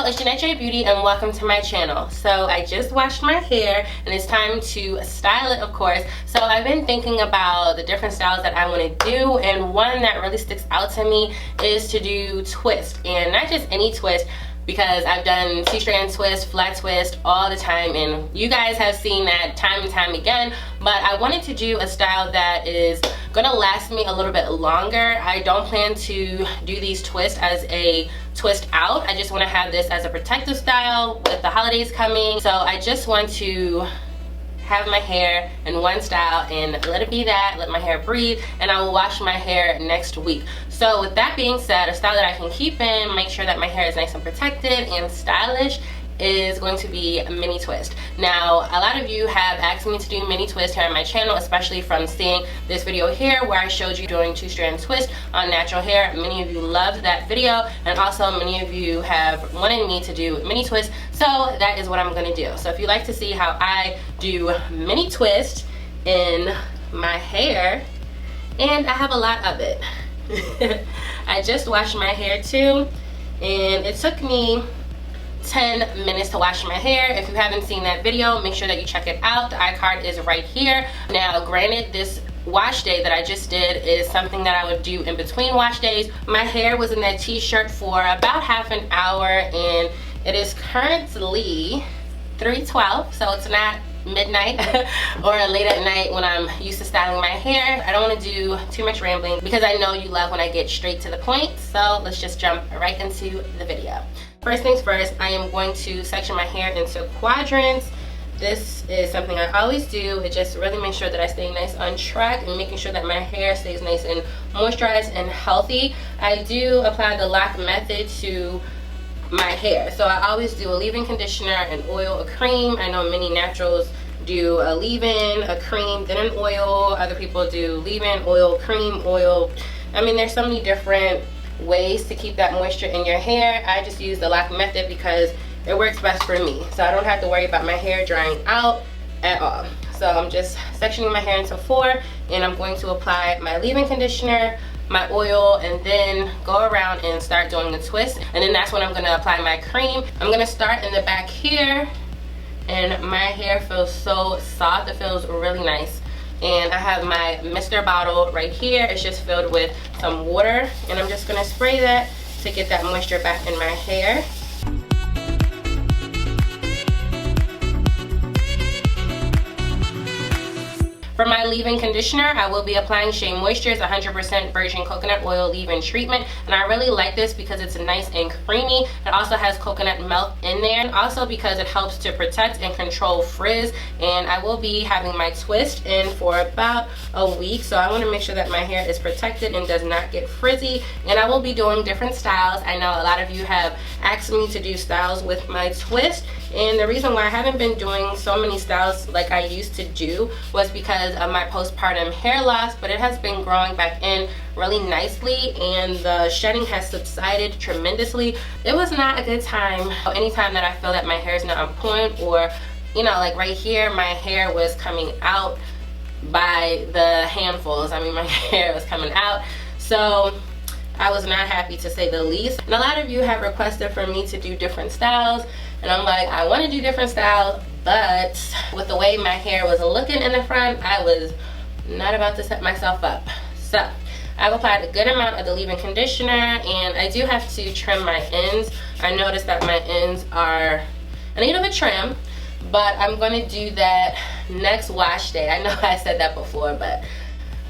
it's Jeanette J Beauty and welcome to my channel. So I just washed my hair and it's time to style it, of course. So I've been thinking about the different styles that I want to do, and one that really sticks out to me is to do twist, and not just any twist, because I've done C-strand twist, flat twist all the time, and you guys have seen that time and time again. But I wanted to do a style that is gonna last me a little bit longer. I don't plan to do these twists as a twist out. I just want to have this as a protective style with the holidays coming. So I just want to have my hair in one style and let it be that, let my hair breathe, and I will wash my hair next week. So with that being said, a style that I can keep in, make sure that my hair is nice and protected and stylish, is going to be a mini twist. Now, a lot of you have asked me to do mini twist here on my channel, especially from seeing this video here where I showed you doing 2-strand twist on natural hair. Many of you loved that video, and also many of you have wanted me to do mini twist, so that is what I'm gonna do. So if you like to see how I do mini twist in my hair, and I have a lot of it. I just washed my hair too, and it took me 10 minutes to wash my hair. If you haven't seen that video, make sure that you check it out. The iCard is right here. Now, granted, this wash day that I just did is something that I would do in between wash days. My hair was in that t-shirt for about half an hour, and it is currently 3:12, so it's not midnight or late at night when I'm used to styling my hair. I don't want to do too much rambling because I know you love when I get straight to the point, so let's just jump right into the video. First things first, I am going to section my hair into quadrants. This is something I always do. It just really makes sure that I stay nice on track and making sure that my hair stays nice and moisturized and healthy. I do apply the lock method to my hair. So I always do a leave-in conditioner, an oil, a cream. I know many naturals do a leave-in, a cream, then an oil. Other people do leave-in, oil, cream, oil. I mean, there's so many different ways to keep that moisture in your hair. I just use the lock method because it works best for me, so I don't have to worry about my hair drying out at all. So I'm just sectioning my hair into 4, and I'm going to apply my leave-in conditioner, my oil, and then go around and start doing the twist. And then that's when I'm going to apply my cream. I'm going to start in the back here, and my hair feels so soft. It feels really nice. And I have my mister bottle right here. It's just filled with some water, and I'm just going to spray that to get that moisture back in my hair. For my leave-in conditioner, I will be applying Shea Moisture's 100% virgin coconut oil leave-in treatment, and I really like this because it's nice and creamy. It also has coconut milk in there, and also because it helps to protect and control frizz. And I will be having my twist in for about a week, so I want to make sure that my hair is protected and does not get frizzy. And I will be doing different styles. I know a lot of you have asked me to do styles with my twist, and the reason why I haven't been doing so many styles like I used to do was because of my postpartum hair loss, but it has been growing back in really nicely, and the shedding has subsided tremendously. It was not a good time. Anytime that I feel that my hair is not on point, or you know, like right here, my hair was coming out by the handfuls. I mean, my hair was coming out, so I was not happy, to say the least. And a lot of you have requested for me to do different styles, and I'm like, I want to do different styles, but with the way my hair was looking in the front, I was not about to set myself up. So I've applied a good amount of the leave-in conditioner, and I do have to trim my ends. I noticed that my ends are in need of a trim, but I'm going to do that next wash day. I know I said that before, but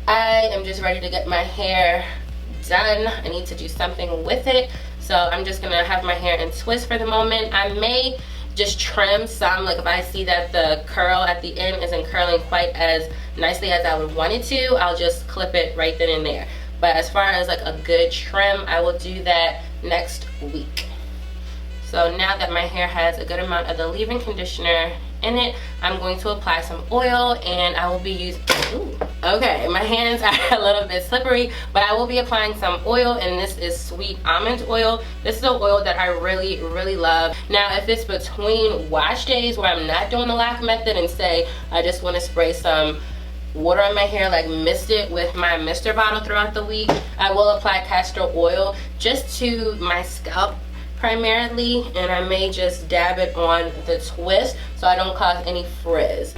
I am just ready to get my hair done. I need to do something with it, so I'm just gonna have my hair in twist for the moment. I may just trim some, like if I see that the curl at the end isn't curling quite as nicely as I would want it to, I'll just clip it right then and there. But as far as like a good trim, I will do that next week. So now that my hair has a good amount of the leave-in conditioner in it, I'm going to apply some oil, and I will be using, okay, my hands are a little bit slippery, but I will be applying some oil, and this is sweet almond oil. This is an oil that I really love. Now, if it's between wash days where I'm not doing the lock method, and say I just want to spray some water on my hair, like mist it with my mister bottle throughout the week, I will apply castor oil just to my scalp primarily, and I may just dab it on the twist so I don't cause any frizz.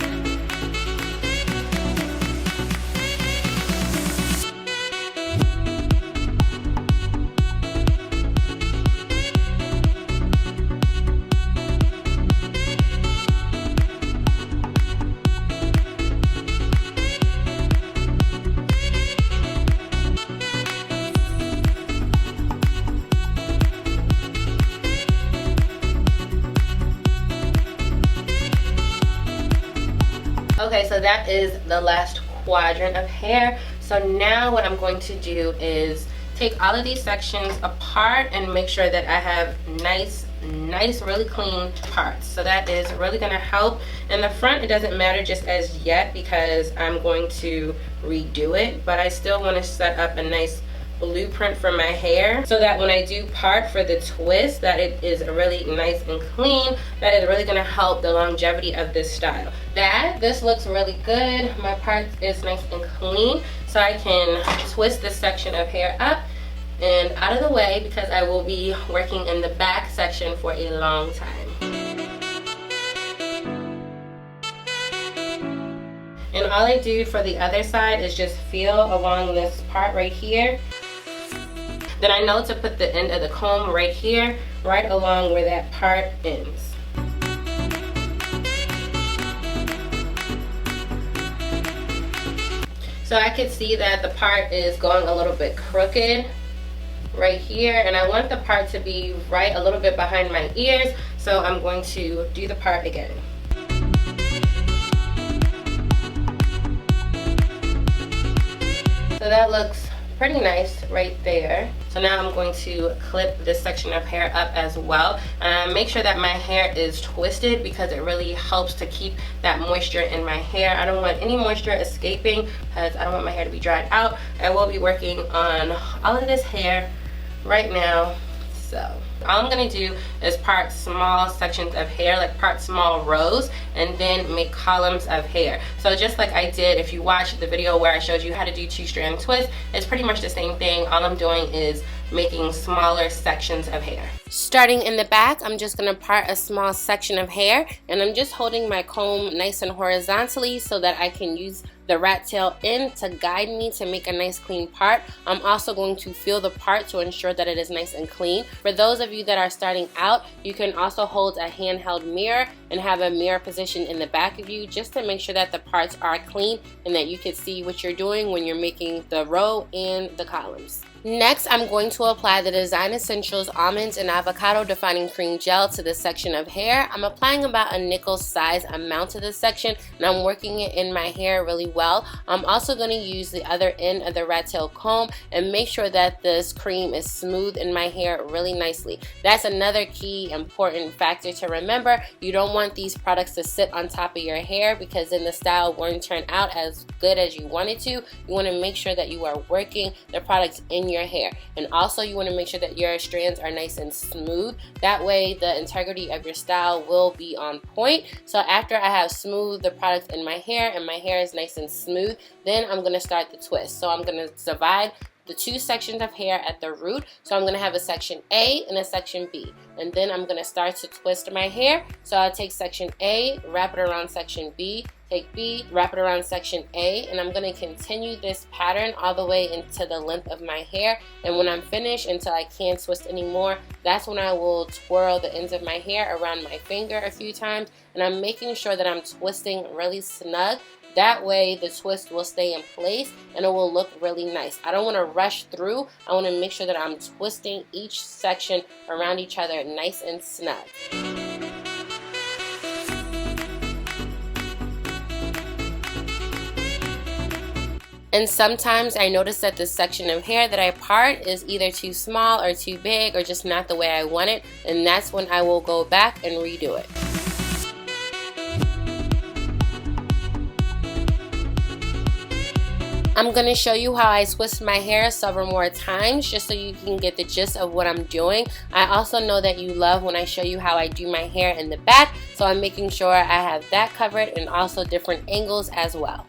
Okay, so that is the last quadrant of hair. So now what I'm going to do is take all of these sections apart and make sure that I have nice, really clean parts. So that is really going to help. In the front, it doesn't matter just as yet because I'm going to redo it, but I still want to set up a nice blueprint for my hair so that when I do part for the twist, that it is really nice and clean. That is really going to help the longevity of this style. This looks really good. My part is nice and clean, so I can twist this section of hair up and out of the way because I will be working in the back section for a long time. And all I do for the other side is just feel along this part right here. Then I know to put the end of the comb right here, right along where that part ends. So I could see that the part is going a little bit crooked right here, and I want the part to be right a little bit behind my ears, so I'm going to do the part again. So that looks pretty nice right there. So now I'm going to clip this section of hair up as well. Make sure that my hair is twisted because it really helps to keep that moisture in my hair. I don't want any moisture escaping because I don't want my hair to be dried out. I will be working on all of this hair right now. So all I'm going to do is part small sections of hair, like part small rows, and then make columns of hair. So just like I did, if you watched the video where I showed you how to do 2-strand twist, it's pretty much the same thing. All I'm doing is making smaller sections of hair. Starting in the back, I'm just going to part a small section of hair, and I'm just holding my comb nice and horizontally so that I can use the rat tail end to guide me to make a nice clean part. I'm also going to feel the part to ensure that it is nice and clean. For those of you that are starting out, you can also hold a handheld mirror and have a mirror position in the back of you just to make sure that the parts are clean and that you can see what you're doing when you're making the row and the columns. Next, I'm going to apply the Design Essentials Almonds and Avocado Defining Cream Gel to this section of hair. I'm applying about a nickel size amount to this section, and I'm working it in my hair really well. I'm also going to use the other end of the rat tail comb and make sure that this cream is smooth in my hair really nicely. That's another key important factor to remember. You don't want these products to sit on top of your hair because then the style won't turn out as good as you want it to. You want to make sure that you are working the products in your hair, and also you want to make sure that your strands are nice and smooth. That way the integrity of your style will be on point. So after I have smoothed the product in my hair and my hair is nice and smooth, then I'm going to start the twist. So I'm going to divide the two sections of hair at the root. So I'm going to have a section A and a section B, and then I'm going to start to twist my hair. So I'll take section A, wrap it around section B, take B, wrap it around section A, and I'm going to continue this pattern all the way into the length of my hair. And when I'm finished, until I can't twist anymore, that's when I will twirl the ends of my hair around my finger a few times, and I'm making sure that I'm twisting really snug. That way the twist will stay in place and it will look really nice. I don't want to rush through. I want to make sure that I'm twisting each section around each other nice and snug. And sometimes I notice that this section of hair that I part is either too small or too big or just not the way I want it, and that's when I will go back and redo it. I'm going to show you how I twist my hair several more times just so you can get the gist of what I'm doing. I also know that you love when I show you how I do my hair in the back, so I'm making sure I have that covered and also different angles as well.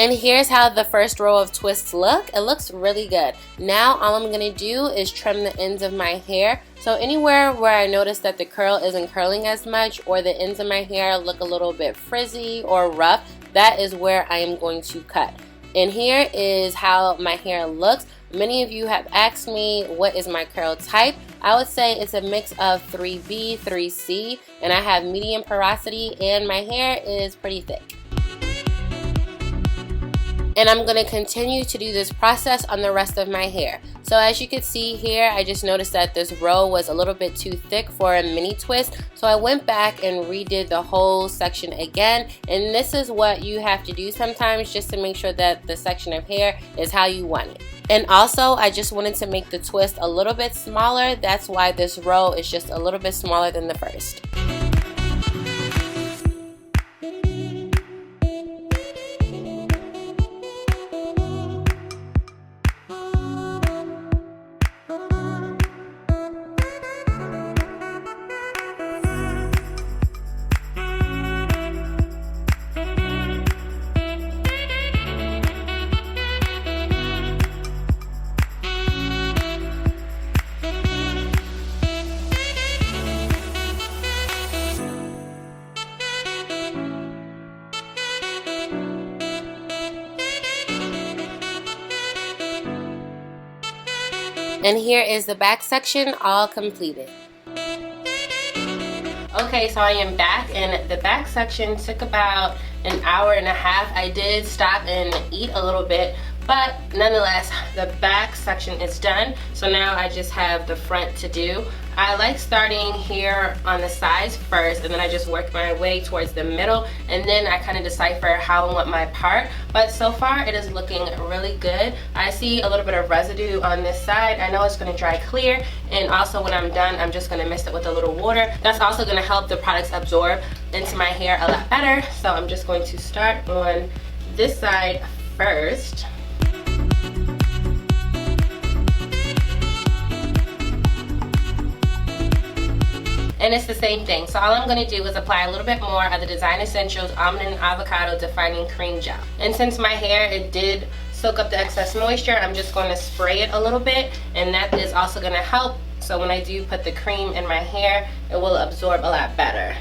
And here's how the first row of twists look. It looks really good. Now all I'm going to do is trim the ends of my hair. So anywhere where I notice that the curl isn't curling as much or the ends of my hair look a little bit frizzy or rough, that is where I am going to cut. And here is how my hair looks. Many of you have asked me what is my curl type. I would say it's a mix of 3B, 3C, and I have medium porosity and my hair is pretty thick. And I'm going to continue to do this process on the rest of my hair. So as you can see here, I just noticed that this row was a little bit too thick for a mini twist. So I went back and redid the whole section again. And this is what you have to do sometimes just to make sure that the section of hair is how you want it. And also, I just wanted to make the twist a little bit smaller. That's why this row is just a little bit smaller than the first. And here is the back section all completed. Okay, so I am back, and the back section took about an hour and a half. I did stop and eat a little bit, but nonetheless, the back section is done. So now I just have the front to do. I like starting here on the sides first, and then I just work my way towards the middle, and then I kind of decipher how I want my part. But so far it is looking really good. I see a little bit of residue on this side. I know it's going to dry clear, and also when I'm done, I'm just going to mist it with a little water. That's also going to help the products absorb into my hair a lot better. So I'm just going to start on this side first. And it's the same thing. So all I'm going to do is apply a little bit more of the Design Essentials Almond and Avocado Defining Cream Gel. And since my hair, it did soak up the excess moisture, I'm just going to spray it a little bit, and that is also going to help. So when I do put the cream in my hair, it will absorb a lot better.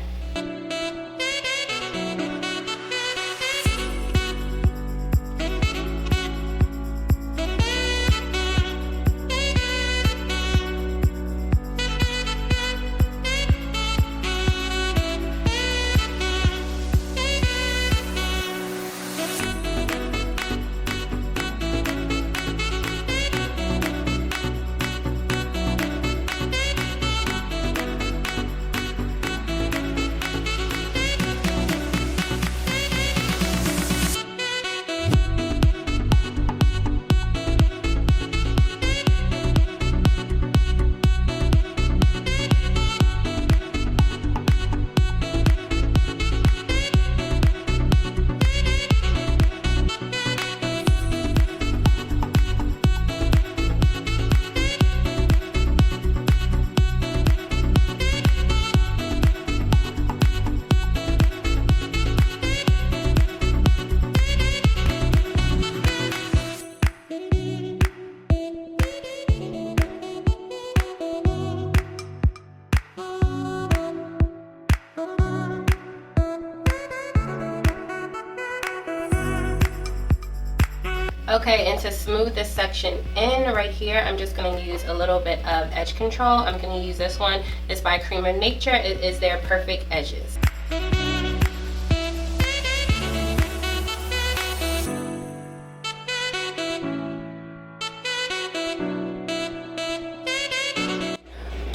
Okay, and to smooth this section in right here, I'm just going to use a little bit of edge control. I'm going to use this one. It's by Cream of Nature. It is their Perfect Edges.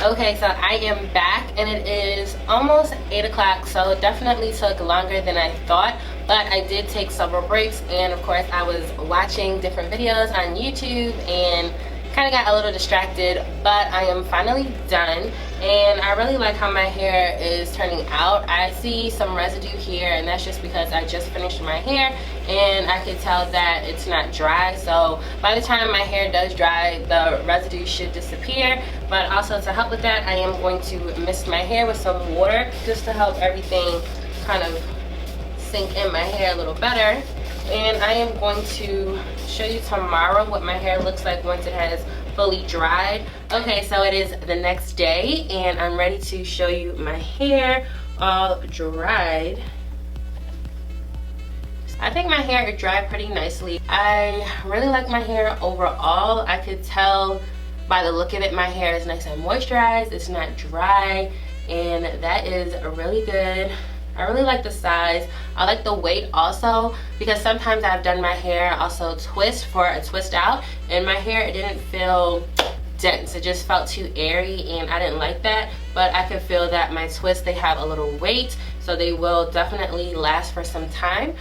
Okay, so I am back, and it is almost 8 o'clock, so it definitely took longer than I thought, but I did take several breaks, and of course I was watching different videos on YouTube and kind of got a little distracted, but I am finally done, and I really like how my hair is turning out. I see some residue here, and that's just because I just finished my hair, and I could tell that it's not dry. So by the time my hair does dry, the residue should disappear. But also to help with that, I am going to mist my hair with some water just to help everything kind of sink in my hair a little better. And I am going to show you tomorrow what my hair looks like once it has fully dried. Okay, so it is the next day and I'm ready to show you my hair all dried. I think my hair dried pretty nicely. I really like my hair overall. I could tell by the look of it, my hair is nice and moisturized. It's not dry, and that is really good. I really like the size. I like the weight also, because sometimes I've done my hair also twist for a twist out, and my hair, it didn't feel dense. It just felt too airy, and I didn't like that. But I can feel that my twists, they have a little weight, so they will definitely last for some time.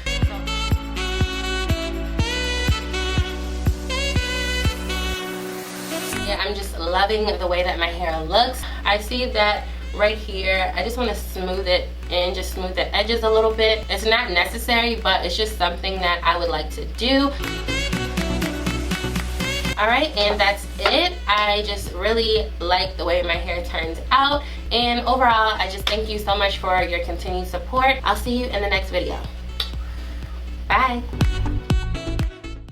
Yeah, I'm just loving the way that my hair looks. I see that right here, I just want to smooth it and just smooth the edges a little bit. It's not necessary, but it's just something that I would like to do. Alright, and that's it. I just really like the way my hair turns out, and overall I just thank you so much for your continued support. I'll see you in the next video. Bye.